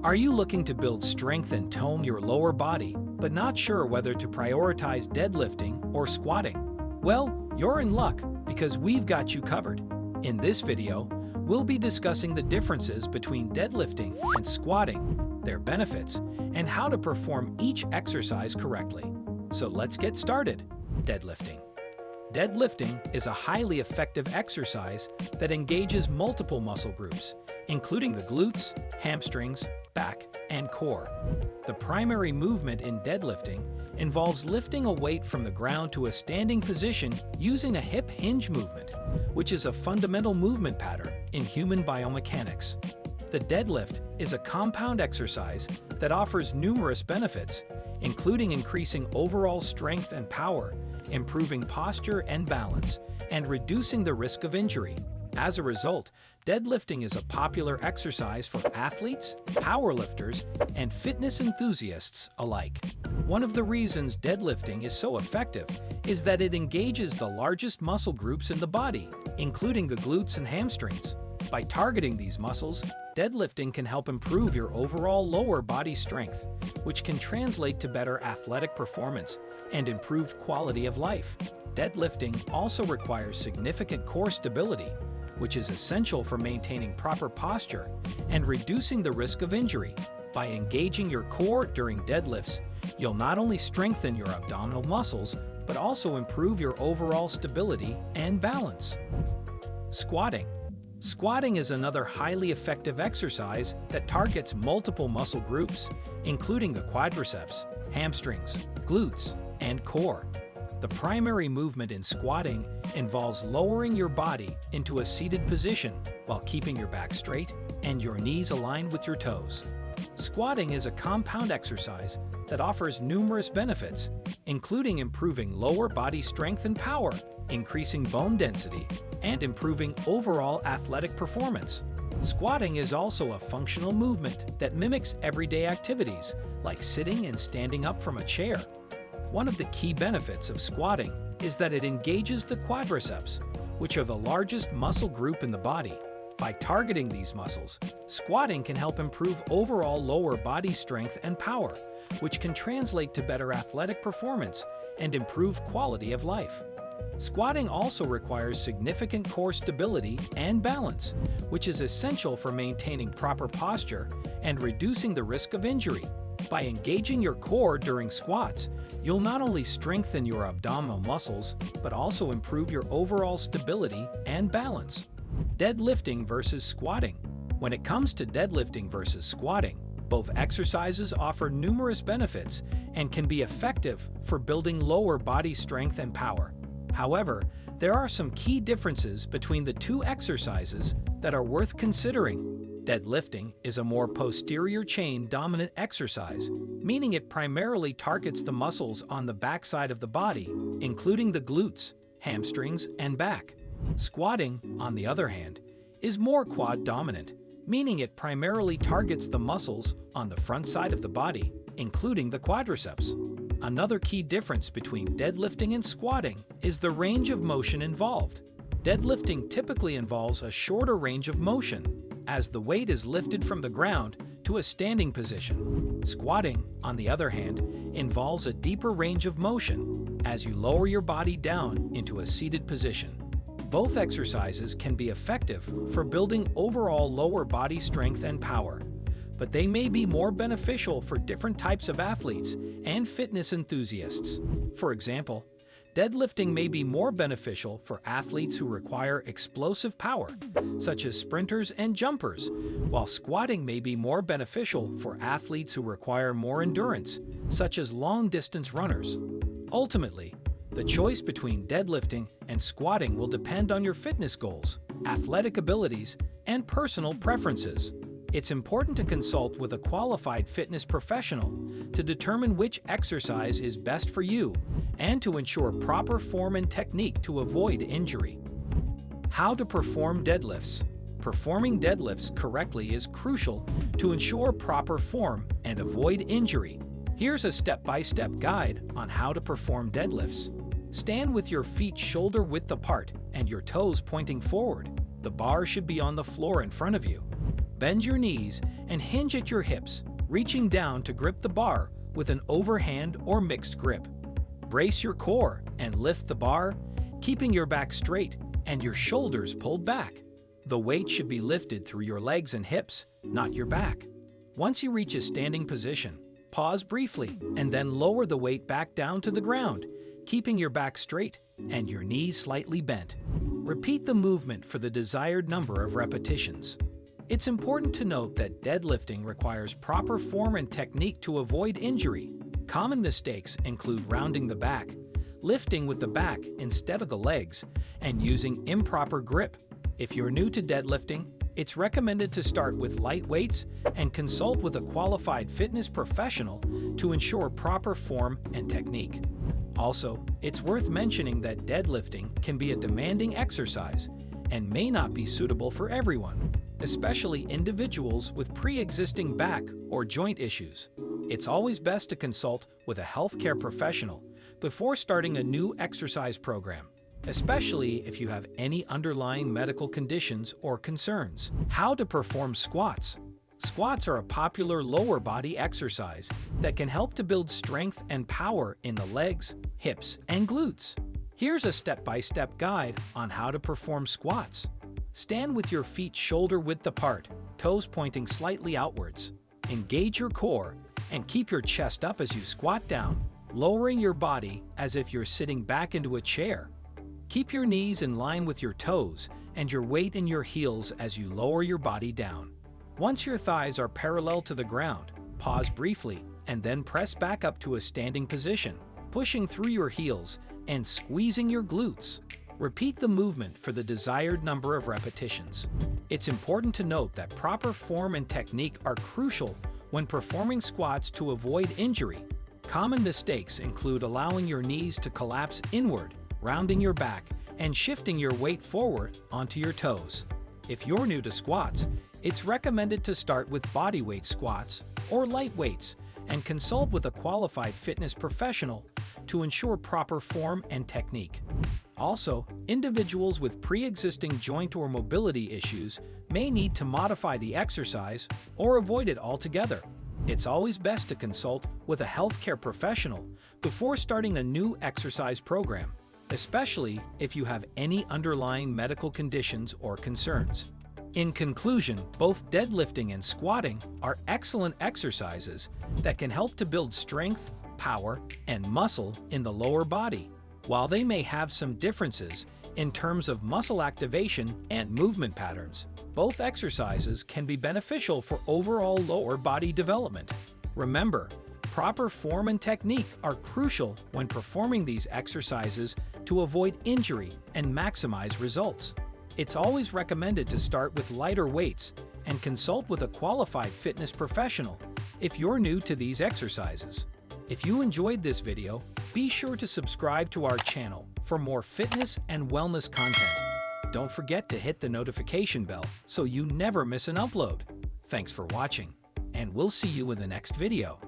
Are you looking to build strength and tone your lower body, but not sure whether to prioritize deadlifting or squatting? Well, you're in luck because we've got you covered. In this video, we'll be discussing the differences between deadlifting and squatting, their benefits, and how to perform each exercise correctly. So let's get started. Deadlifting. Deadlifting is a highly effective exercise that engages multiple muscle groups, including the glutes, hamstrings, back, and core. The primary movement in deadlifting involves lifting a weight from the ground to a standing position using a hip hinge movement, which is a fundamental movement pattern in human biomechanics. The deadlift is a compound exercise that offers numerous benefits, including increasing overall strength and power, improving posture and balance, and reducing the risk of injury. As a result, deadlifting is a popular exercise for athletes, powerlifters, and fitness enthusiasts alike. One of the reasons deadlifting is so effective is that it engages the largest muscle groups in the body, including the glutes and hamstrings. By targeting these muscles, deadlifting can help improve your overall lower body strength, which can translate to better athletic performance and improved quality of life. Deadlifting also requires significant core stability, which is essential for maintaining proper posture and reducing the risk of injury. By engaging your core during deadlifts, you'll not only strengthen your abdominal muscles, but also improve your overall stability and balance. Squatting. Squatting is another highly effective exercise that targets multiple muscle groups, including the quadriceps, hamstrings, glutes, and core. The primary movement in squatting involves lowering your body into a seated position while keeping your back straight and your knees aligned with your toes. Squatting is a compound exercise that offers numerous benefits, including improving lower body strength and power, increasing bone density, and improving overall athletic performance. Squatting is also a functional movement that mimics everyday activities, like sitting and standing up from a chair. One of the key benefits of squatting is that it engages the quadriceps, which are the largest muscle group in the body. By targeting these muscles, squatting can help improve overall lower body strength and power, which can translate to better athletic performance and improve quality of life. Squatting also requires significant core stability and balance, which is essential for maintaining proper posture and reducing the risk of injury. By engaging your core during squats, you'll not only strengthen your abdominal muscles, but also improve your overall stability and balance. Deadlifting versus squatting. When it comes to deadlifting versus squatting, both exercises offer numerous benefits and can be effective for building lower body strength and power. However, there are some key differences between the two exercises that are worth considering. Deadlifting is a more posterior chain dominant exercise, meaning it primarily targets the muscles on the backside of the body, including the glutes, hamstrings, and back. Squatting, on the other hand, is more quad dominant, meaning it primarily targets the muscles on the front side of the body, including the quadriceps. Another key difference between deadlifting and squatting is the range of motion involved. Deadlifting typically involves a shorter range of motion, as the weight is lifted from the ground to a standing position. Squatting, on the other hand, involves a deeper range of motion, as you lower your body down into a seated position. Both exercises can be effective for building overall lower body strength and power, but they may be more beneficial for different types of athletes and fitness enthusiasts. For example, deadlifting may be more beneficial for athletes who require explosive power, such as sprinters and jumpers, while squatting may be more beneficial for athletes who require more endurance, such as long-distance runners. Ultimately, the choice between deadlifting and squatting will depend on your fitness goals, athletic abilities, and personal preferences. It's important to consult with a qualified fitness professional to determine which exercise is best for you and to ensure proper form and technique to avoid injury. How to perform deadlifts. Performing deadlifts correctly is crucial to ensure proper form and avoid injury. Here's a step-by-step guide on how to perform deadlifts. Stand with your feet shoulder-width apart and your toes pointing forward. The bar should be on the floor in front of you. Bend your knees and hinge at your hips, reaching down to grip the bar with an overhand or mixed grip. Brace your core and lift the bar, keeping your back straight and your shoulders pulled back. The weight should be lifted through your legs and hips, not your back. Once you reach a standing position, pause briefly and then lower the weight back down to the ground, keeping your back straight and your knees slightly bent. Repeat the movement for the desired number of repetitions. It's important to note that deadlifting requires proper form and technique to avoid injury. Common mistakes include rounding the back, lifting with the back instead of the legs, and using improper grip. If you're new to deadlifting, it's recommended to start with light weights and consult with a qualified fitness professional to ensure proper form and technique. Also, it's worth mentioning that deadlifting can be a demanding exercise and may not be suitable for everyone, especially individuals with pre-existing back or joint issues. It's always best to consult with a healthcare professional before starting a new exercise program, especially if you have any underlying medical conditions or concerns. How to perform squats. Squats are a popular lower body exercise that can help to build strength and power in the legs, hips, and glutes. Here's a step-by-step guide on how to perform squats. Stand with your feet shoulder-width apart, toes pointing slightly outwards. Engage your core and keep your chest up as you squat down, lowering your body as if you're sitting back into a chair. Keep your knees in line with your toes and your weight in your heels as you lower your body down. Once your thighs are parallel to the ground, pause briefly and then press back up to a standing position, pushing through your heels and squeezing your glutes. Repeat the movement for the desired number of repetitions. It's important to note that proper form and technique are crucial when performing squats to avoid injury. Common mistakes include allowing your knees to collapse inward, rounding your back, and shifting your weight forward onto your toes. If you're new to squats, it's recommended to start with bodyweight squats or light weights and consult with a qualified fitness professional to ensure proper form and technique. Also, individuals with pre-existing joint or mobility issues may need to modify the exercise or avoid it altogether. It's always best to consult with a healthcare professional before starting a new exercise program, especially if you have any underlying medical conditions or concerns. In conclusion, both deadlifting and squatting are excellent exercises that can help to build strength, power, and muscle in the lower body. While they may have some differences in terms of muscle activation and movement patterns, both exercises can be beneficial for overall lower body development. Remember, proper form and technique are crucial when performing these exercises to avoid injury and maximize results. It's always recommended to start with lighter weights and consult with a qualified fitness professional if you're new to these exercises. If you enjoyed this video, be sure to subscribe to our channel for more fitness and wellness content. Don't forget to hit the notification bell so you never miss an upload. Thanks for watching, and we'll see you in the next video.